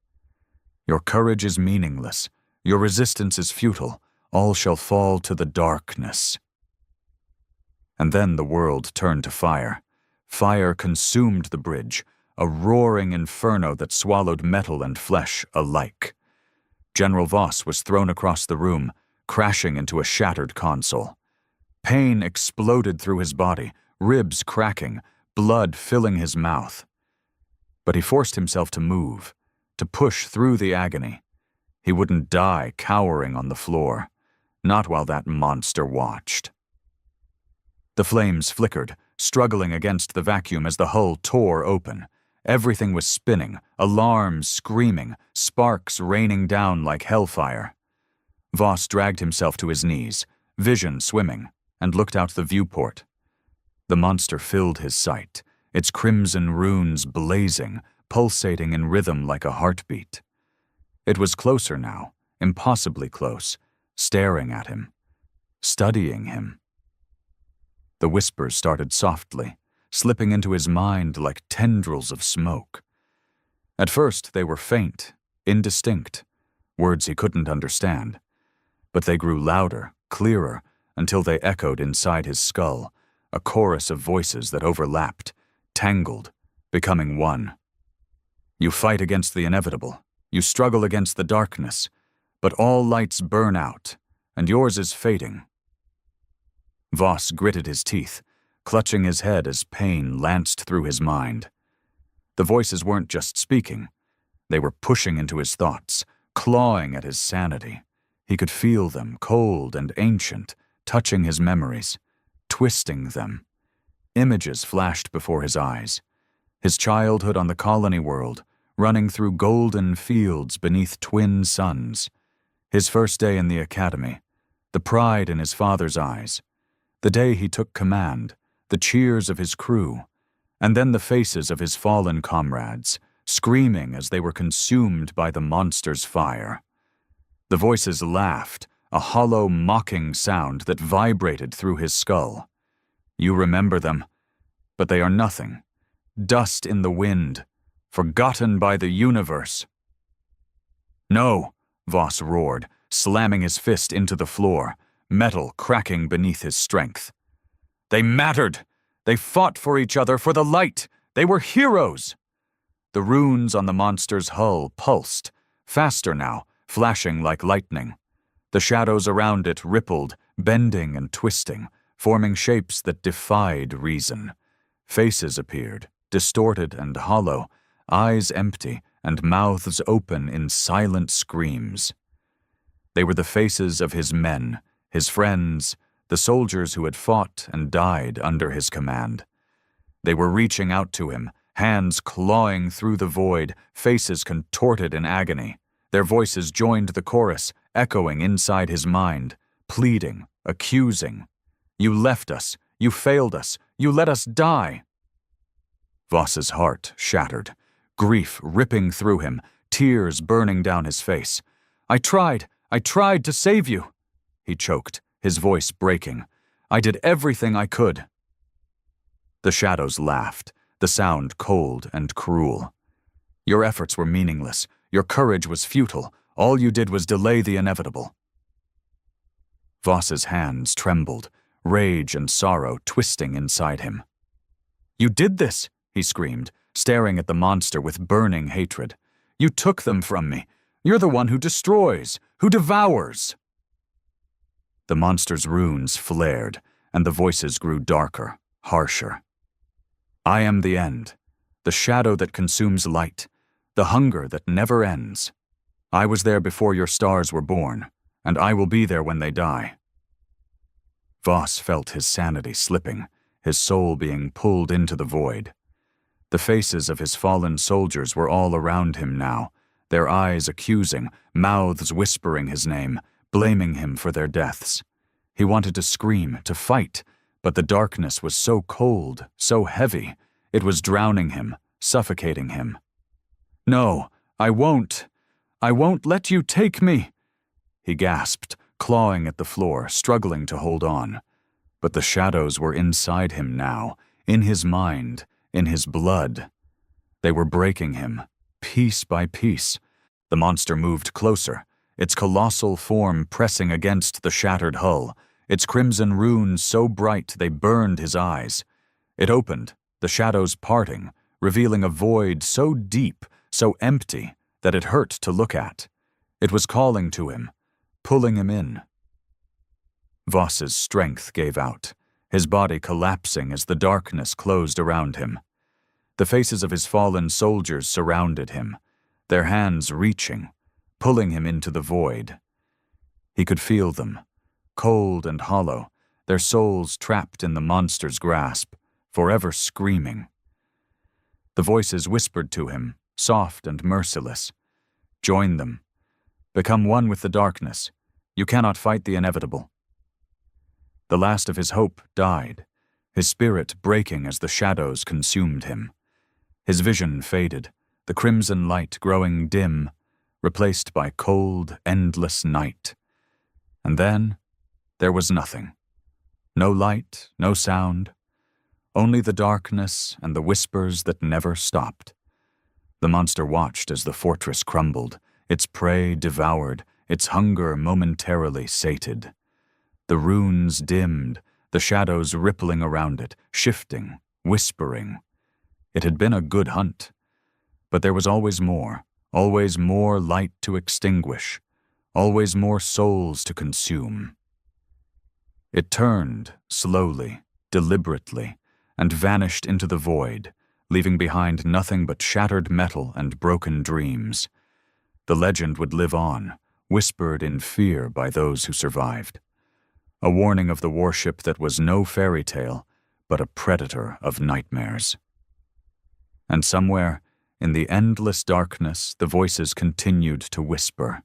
Your courage is meaningless, your resistance is futile, all shall fall to the darkness. And then the world turned to fire. Fire consumed the bridge, a roaring inferno that swallowed metal and flesh alike. General Voss was thrown across the room, crashing into a shattered console. Pain exploded through his body, ribs cracking, blood filling his mouth. But he forced himself to move, to push through the agony. He wouldn't die cowering on the floor, not while that monster watched. The flames flickered, struggling against the vacuum as the hull tore open. Everything was spinning, alarms screaming, sparks raining down like hellfire. Voss dragged himself to his knees, vision swimming, and looked out the viewport. The monster filled his sight, its crimson runes blazing, pulsating in rhythm like a heartbeat. It was closer now, impossibly close, staring at him, studying him. The whispers started softly, slipping into his mind like tendrils of smoke. At first they were faint, indistinct, words he couldn't understand. But they grew louder, clearer, until they echoed inside his skull, a chorus of voices that overlapped, tangled, becoming one. You fight against the inevitable. You struggle against the darkness. But all lights burn out, and yours is fading. Voss gritted his teeth, clutching his head as pain lanced through his mind. The voices weren't just speaking. They were pushing into his thoughts, clawing at his sanity. He could feel them, cold and ancient, touching his memories, twisting them. Images flashed before his eyes. His childhood on the colony world, running through golden fields beneath twin suns. His first day in the academy, the pride in his father's eyes. The day he took command, the cheers of his crew, and then the faces of his fallen comrades, screaming as they were consumed by the monster's fire. The voices laughed, a hollow, mocking sound that vibrated through his skull. You remember them, but they are nothing. Dust in the wind, forgotten by the universe. No, Voss roared, slamming his fist into the floor, metal cracking beneath his strength. They mattered. They fought for each other, for the light. They were heroes. The runes on the monster's hull pulsed, faster now, flashing like lightning. The shadows around it rippled, bending and twisting, forming shapes that defied reason. Faces appeared, distorted and hollow, eyes empty and mouths open in silent screams. They were the faces of his men, his friends, the soldiers who had fought and died under his command. They were reaching out to him, hands clawing through the void, faces contorted in agony. Their voices joined the chorus, echoing inside his mind, pleading, accusing. You left us, you failed us, you let us die. Voss's heart shattered, grief ripping through him, tears burning down his face. I tried to save you, he choked, his voice breaking. I did everything I could. The shadows laughed, the sound cold and cruel. Your efforts were meaningless. Your courage was futile. All you did was delay the inevitable. Voss's hands trembled, rage and sorrow twisting inside him. You did this, he screamed, staring at the monster with burning hatred. You took them from me. You're the one who destroys, who devours. The monster's runes flared, and the voices grew darker, harsher. I am the end, the shadow that consumes light, the hunger that never ends. I was there before your stars were born, and I will be there when they die. Voss felt his sanity slipping, his soul being pulled into the void. The faces of his fallen soldiers were all around him now, their eyes accusing, mouths whispering his name, blaming him for their deaths. He wanted to scream, to fight, but the darkness was so cold, so heavy, it was drowning him, suffocating him. No, I won't let you take me, he gasped, clawing at the floor, struggling to hold on. But the shadows were inside him now, in his mind, in his blood. They were breaking him, piece by piece. The monster moved closer, its colossal form pressing against the shattered hull, its crimson runes so bright they burned his eyes. It opened, the shadows parting, revealing a void so deep, so empty, that it hurt to look at. It was calling to him, pulling him in. Voss's strength gave out, his body collapsing as the darkness closed around him. The faces of his fallen soldiers surrounded him, their hands reaching, pulling him into the void. He could feel them, cold and hollow, their souls trapped in the monster's grasp, forever screaming. The voices whispered to him, soft and merciless. Join them. Become one with the darkness. You cannot fight the inevitable. The last of his hope died, his spirit breaking as the shadows consumed him. His vision faded, the crimson light growing dim, replaced by cold, endless night. And then there was nothing. No light, no sound, only the darkness and the whispers that never stopped. The monster watched as the fortress crumbled, its prey devoured, its hunger momentarily sated. The runes dimmed, the shadows rippling around it, shifting, whispering. It had been a good hunt, but there was always more light to extinguish, always more souls to consume. It turned, slowly, deliberately, and vanished into the void, leaving behind nothing but shattered metal and broken dreams. The legend would live on, whispered in fear by those who survived. A warning of the warship that was no fairy tale, but a predator of nightmares. And somewhere, in the endless darkness, the voices continued to whisper.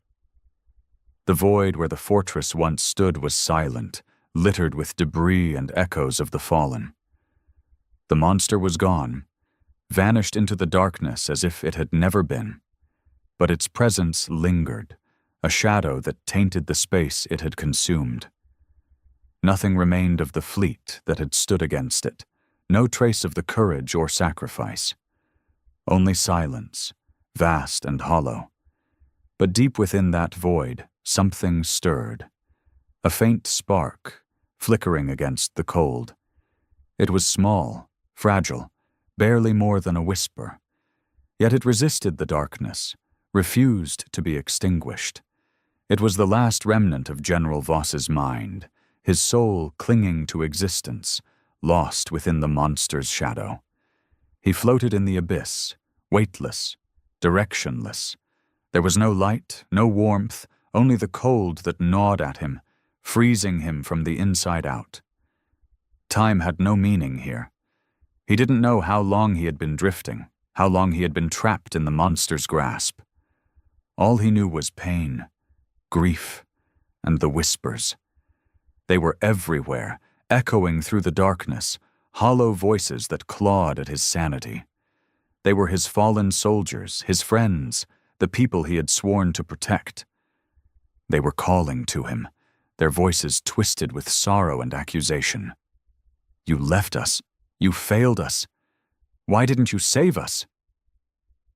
The void where the fortress once stood was silent, littered with debris and echoes of the fallen. The monster was gone, vanished into the darkness as if it had never been. But its presence lingered, a shadow that tainted the space it had consumed. Nothing remained of the fleet that had stood against it, no trace of the courage or sacrifice. Only silence, vast and hollow. But deep within that void, something stirred. A faint spark, flickering against the cold. It was small, fragile, barely more than a whisper. Yet it resisted the darkness, refused to be extinguished. It was the last remnant of General Voss's mind, his soul clinging to existence, lost within the monster's shadow. He floated in the abyss, weightless, directionless. There was no light, no warmth, only the cold that gnawed at him, freezing him from the inside out. Time had no meaning here. He didn't know how long he had been drifting, how long he had been trapped in the monster's grasp. All he knew was pain, grief, and the whispers. They were everywhere, echoing through the darkness, hollow voices that clawed at his sanity. They were his fallen soldiers, his friends, the people he had sworn to protect. They were calling to him, their voices twisted with sorrow and accusation. You left us. You failed us. Why didn't you save us?"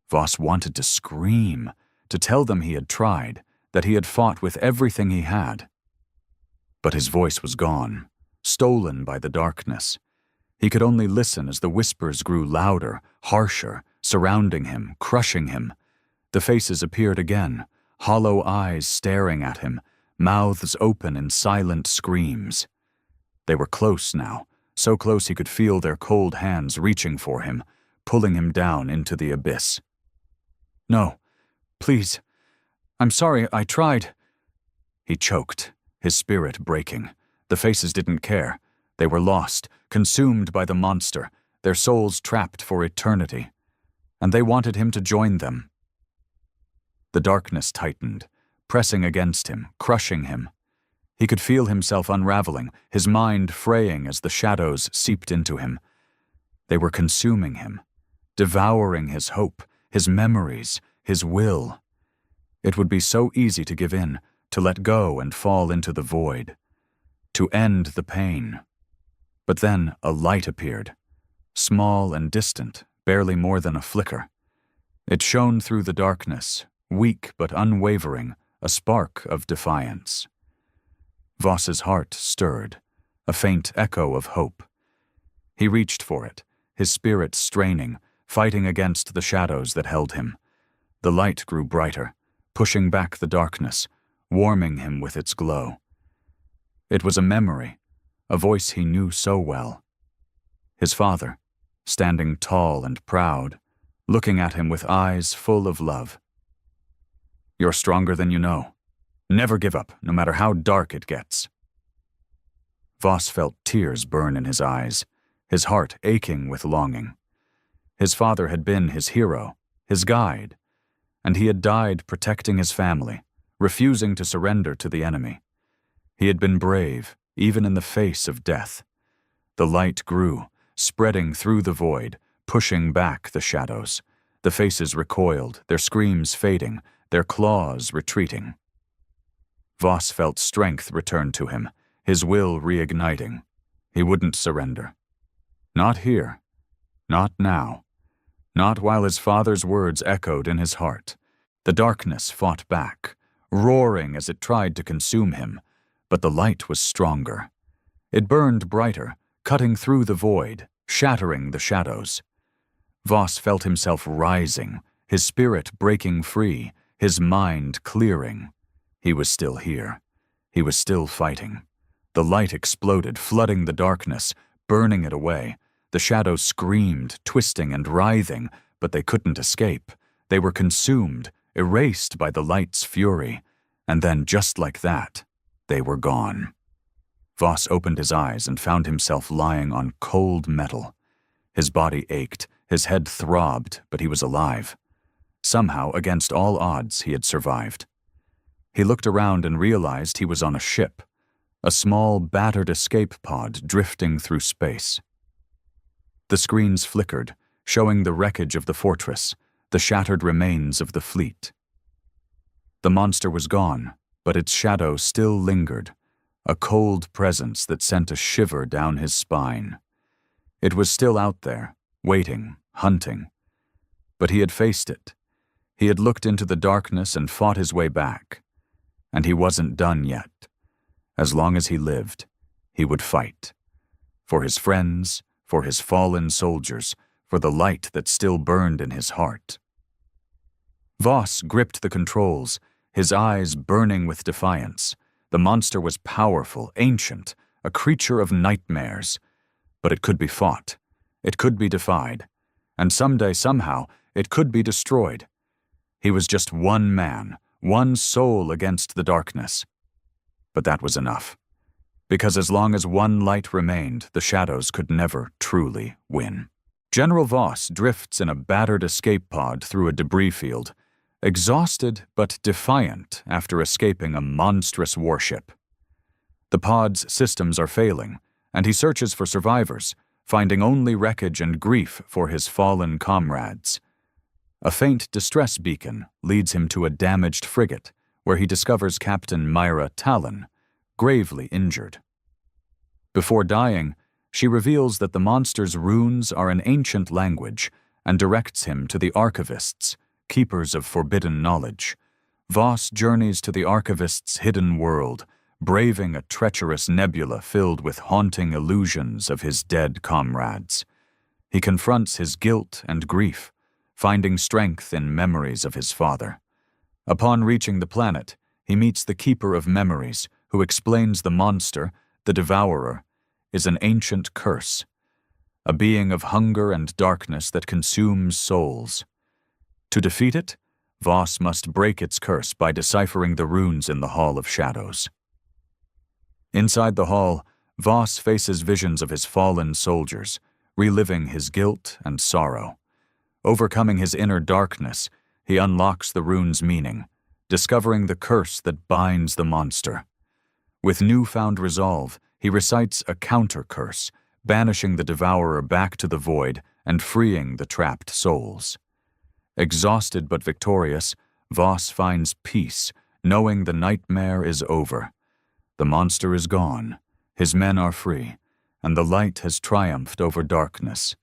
Voss wanted to scream, to tell them he had tried, that he had fought with everything he had. But his voice was gone, stolen by the darkness. He could only listen as the whispers grew louder, harsher, surrounding him, crushing him. The faces appeared again, hollow eyes staring at him, mouths open in silent screams. They were close now, so close he could feel their cold hands reaching for him, pulling him down into the abyss. "No, please. I'm sorry, I tried." He choked, his spirit breaking. The faces didn't care. They were lost, consumed by the monster, their souls trapped for eternity. And they wanted him to join them. The darkness tightened, pressing against him, crushing him. He could feel himself unraveling, his mind fraying as the shadows seeped into him. They were consuming him, devouring his hope, his memories, his will. It would be so easy to give in, to let go and fall into the void, to end the pain. But then a light appeared, small and distant, barely more than a flicker. It shone through the darkness, weak but unwavering, a spark of defiance. Voss's heart stirred, a faint echo of hope. He reached for it, his spirit straining, fighting against the shadows that held him. The light grew brighter, pushing back the darkness, warming him with its glow. It was a memory, a voice he knew so well. His father, standing tall and proud, looking at him with eyes full of love. "You're stronger than you know. Never give up, no matter how dark it gets." Voss felt tears burn in his eyes, his heart aching with longing. His father had been his hero, his guide, and he had died protecting his family, refusing to surrender to the enemy. He had been brave, even in the face of death. The light grew, spreading through the void, pushing back the shadows. The faces recoiled, their screams fading, their claws retreating. Voss felt strength return to him, his will reigniting. He wouldn't surrender. Not here. Not now. Not while his father's words echoed in his heart. The darkness fought back, roaring as it tried to consume him, but the light was stronger. It burned brighter, cutting through the void, shattering the shadows. Voss felt himself rising, his spirit breaking free, his mind clearing. He was still here. He was still fighting. The light exploded, flooding the darkness, burning it away. The shadows screamed, twisting and writhing, but they couldn't escape. They were consumed, erased by the light's fury. And then, just like that, they were gone. Voss opened his eyes and found himself lying on cold metal. His body ached, his head throbbed, but he was alive. Somehow, against all odds, he had survived. He looked around and realized he was on a ship, a small, battered escape pod drifting through space. The screens flickered, showing the wreckage of the fortress, the shattered remains of the fleet. The monster was gone, but its shadow still lingered, a cold presence that sent a shiver down his spine. It was still out there, waiting, hunting. But he had faced it. He had looked into the darkness and fought his way back. And he wasn't done yet. As long as he lived, he would fight. For his friends, for his fallen soldiers, for the light that still burned in his heart. Voss gripped the controls, his eyes burning with defiance. The monster was powerful, ancient, a creature of nightmares. But it could be fought. It could be defied. And someday, somehow, it could be destroyed. He was just one man, one soul against the darkness. But that was enough. Because as long as one light remained, the shadows could never truly win. General Voss drifts in a battered escape pod through a debris field, exhausted but defiant after escaping a monstrous warship. The pod's systems are failing, and he searches for survivors, finding only wreckage and grief for his fallen comrades. A faint distress beacon leads him to a damaged frigate, where he discovers Captain Myra Talon, gravely injured. Before dying, She reveals that the monster's runes are an ancient language and directs him to the archivists, keepers of forbidden knowledge. Voss journeys to the archivist's hidden world, braving a treacherous nebula filled with haunting illusions of his dead comrades. He confronts his guilt and grief, finding strength in memories of his father. Upon reaching the planet, he meets the Keeper of Memories, who explains the monster, the Devourer, is an ancient curse, a being of hunger and darkness that consumes souls. To defeat it, Voss must break its curse by deciphering the runes in the Hall of Shadows. Inside the hall, Voss faces visions of his fallen soldiers, reliving his guilt and sorrow. Overcoming his inner darkness, he unlocks the rune's meaning, discovering the curse that binds the monster. With newfound resolve, he recites a counter-curse, banishing the Devourer back to the void and freeing the trapped souls. Exhausted but victorious, Voss finds peace, knowing the nightmare is over. The monster is gone, his men are free, and the light has triumphed over darkness.